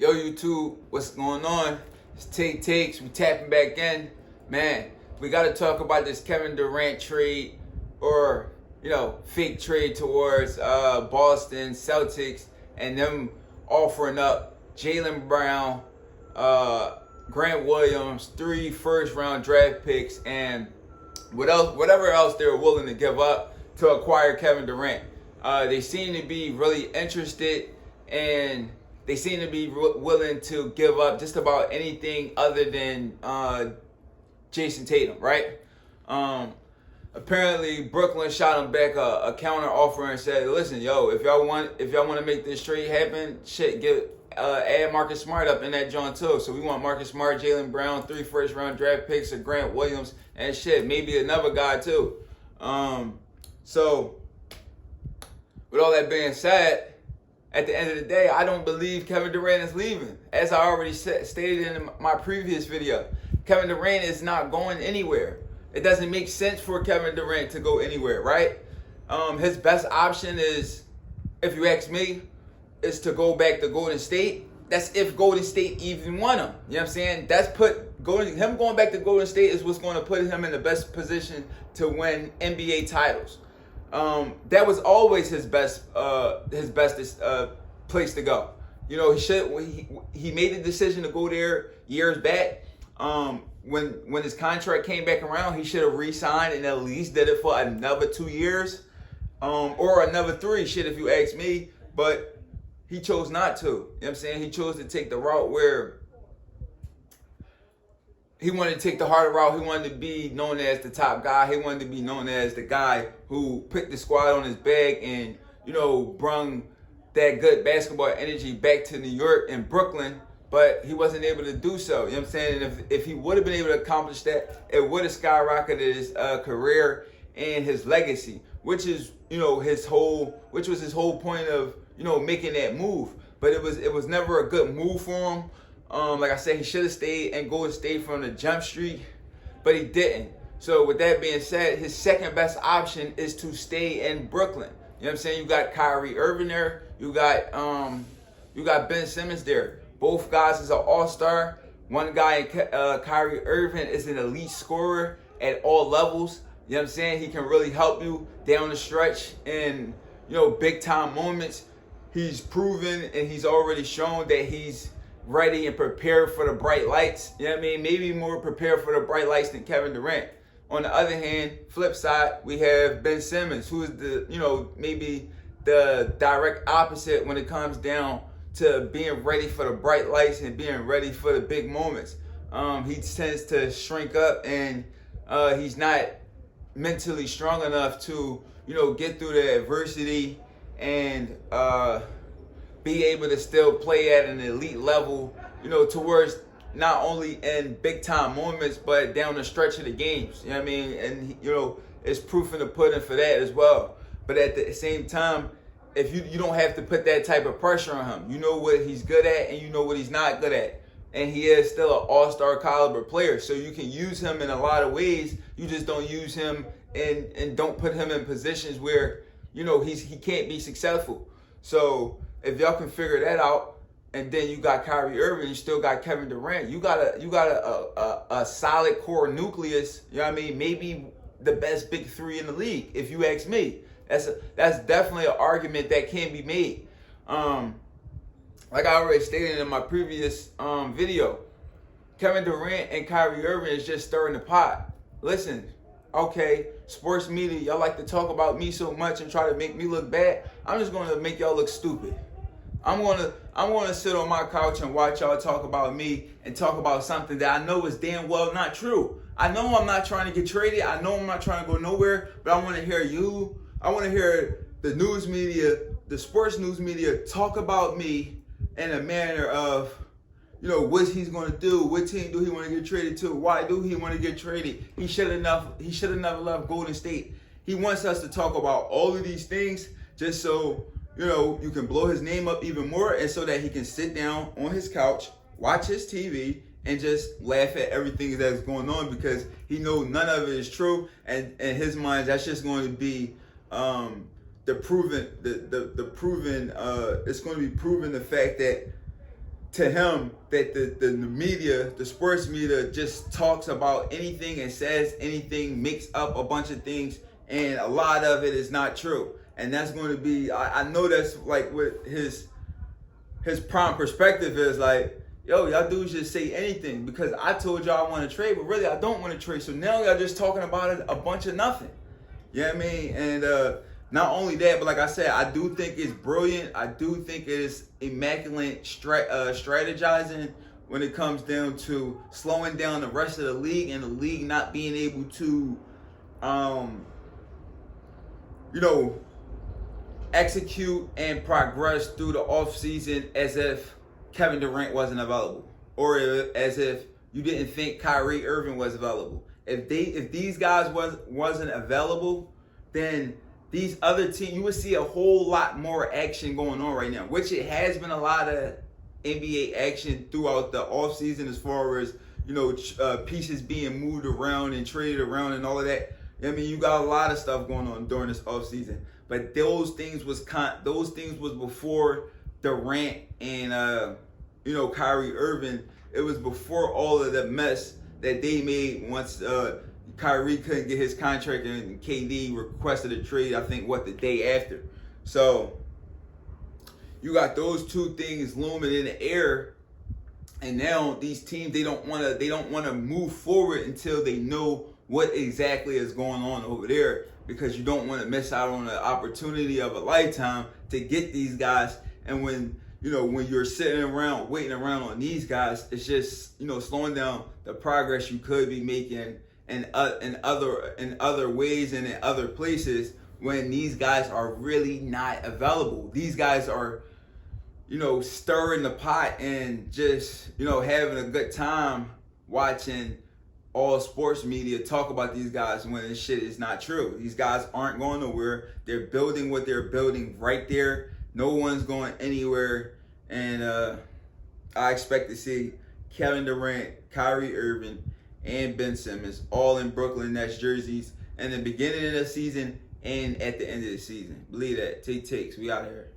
Yo, YouTube, what's going on? It's Take Takes. We tapping back in. Man, we got to talk about this Kevin Durant trade or, fake trade towards Boston Celtics and them offering up Jaylen Brown, Grant Williams, 3 first-round draft picks, and whatever else they were willing to give up to acquire Kevin Durant. They seem to be really interested, and they seem to be willing to give up just about anything other than Jason Tatum, right? Apparently, Brooklyn shot him back a counter offer and said, "Listen, if y'all want to make this trade happen, add Marcus Smart up in that joint too. So we want Marcus Smart, Jaylen Brown, 3 first-round draft picks, and Grant Williams, and maybe another guy too." So, with all that being said, at the end of the day, I don't believe Kevin Durant is leaving. As I already stated in my previous video, Kevin Durant is not going anywhere. It doesn't make sense for Kevin Durant to go anywhere, right? His best option is, if you ask me, is to go back to Golden State. That's if Golden State even want him. You know what I'm saying? Him going back to Golden State is what's going to put him in the best position to win NBA titles. That was always his bestest place to go. He made the decision to go there years back. When his contract came back around, he should have re-signed and at least did it for another 2 years, or another 3, if you ask me. But he chose not to. You know what I'm saying? He chose to take the route where he wanted to take the harder route. He wanted to be known as the top guy. He wanted to be known as the guy who put the squad on his back and, brung that good basketball energy back to New York and Brooklyn. But he wasn't able to do so. You know what I'm saying? And if he would have been able to accomplish that, it would have skyrocketed his career and his legacy, which was his whole point of, making that move. But it was never a good move for him. Like I said, he should have stayed and Golden State from the jump street, but he didn't. So with that being said, his second best option is to stay in Brooklyn. You know what I'm saying? You got Kyrie Irving there. You got Ben Simmons there. Both guys is an all-star. One guy, Kyrie Irving, is an elite scorer at all levels. You know what I'm saying? He can really help you down the stretch in, big-time moments. He's proven and he's already shown that he's ready and prepared for the bright lights. You know what I mean? Maybe more prepared for the bright lights than Kevin Durant. On the other hand, flip side, we have Ben Simmons, who is maybe the direct opposite when it comes down to being ready for the bright lights and being ready for the big moments. He tends to shrink up, and he's not mentally strong enough to, get through the adversity and be able to still play at an elite level, towards not only in big time moments, but down the stretch of the games. You know what I mean? And, it's proof in the pudding for that as well. But at the same time, if you don't have to put that type of pressure on him. You know what he's good at and you know what he's not good at. And he is still an all-star caliber player. So you can use him in a lot of ways. You just don't use him and don't put him in positions where, he can't be successful. So if y'all can figure that out, and then you got Kyrie Irving, you still got Kevin Durant, you got a solid core nucleus. You know what I mean? Maybe the best big 3 in the league, if you ask me. That's definitely an argument that can be made. Like I already stated in my previous video, Kevin Durant and Kyrie Irving is just stirring the pot. Listen, okay, sports media, y'all like to talk about me so much and try to make me look bad. I'm just going to make y'all look stupid. I'm going to sit on my couch and watch y'all talk about me and talk about something that I know is damn well not true. I know I'm not trying to get traded. I know I'm not trying to go nowhere, but I want to hear you. I want to hear the news media, the sports news media, talk about me in a manner of, what he's going to do, what team do he want to get traded to, why do he want to get traded. He should have never left Golden State. He wants us to talk about all of these things just so, you can blow his name up even more, and so that he can sit down on his couch, watch his TV, and just laugh at everything that's going on, because he knows none of it is true, and in his mind, that's just going to be it's going to be proven the fact that to him that the media, the sports media, just talks about anything and says anything, makes up a bunch of things, and a lot of it is not true. And that's going to be, I know that's like what his prime perspective is like, yo, y'all dudes just say anything because I told y'all I want to trade, but really I don't want to trade. So now y'all just talking about it, a bunch of nothing. You know what I mean? And not only that, but like I said, I do think it's brilliant. I do think it's immaculate strategizing when it comes down to slowing down the rest of the league and the league not being able to, execute and progress through the offseason as if Kevin Durant wasn't available, or as if you didn't think Kyrie Irving was available. If these guys wasn't available, then these other teams, you would see a whole lot more action going on right now, which it has been a lot of NBA action throughout the offseason as far as, pieces being moved around and traded around and all of that. I mean, you got a lot of stuff going on during this offseason. But those things was before Durant and Kyrie Irving. It was before all of the mess that they made once Kyrie couldn't get his contract and KD requested a trade, I think, the day after. So you got those two things looming in the air, and now these teams they don't want to move forward until they know what exactly is going on over there, because you don't want to miss out on the opportunity of a lifetime to get these guys. And when you're sitting around waiting around on these guys, it's just slowing down the progress you could be making in other ways and in other places when these guys are really not available. These guys are stirring the pot and just having a good time watching all sports media talk about these guys when this shit is not true. These guys aren't going nowhere. They're building what they're building right there. No one's going anywhere. And I expect to see Kevin Durant, Kyrie Irving, and Ben Simmons all in Brooklyn Nets jerseys in the beginning of the season and at the end of the season. Believe that. Take takes. We out here.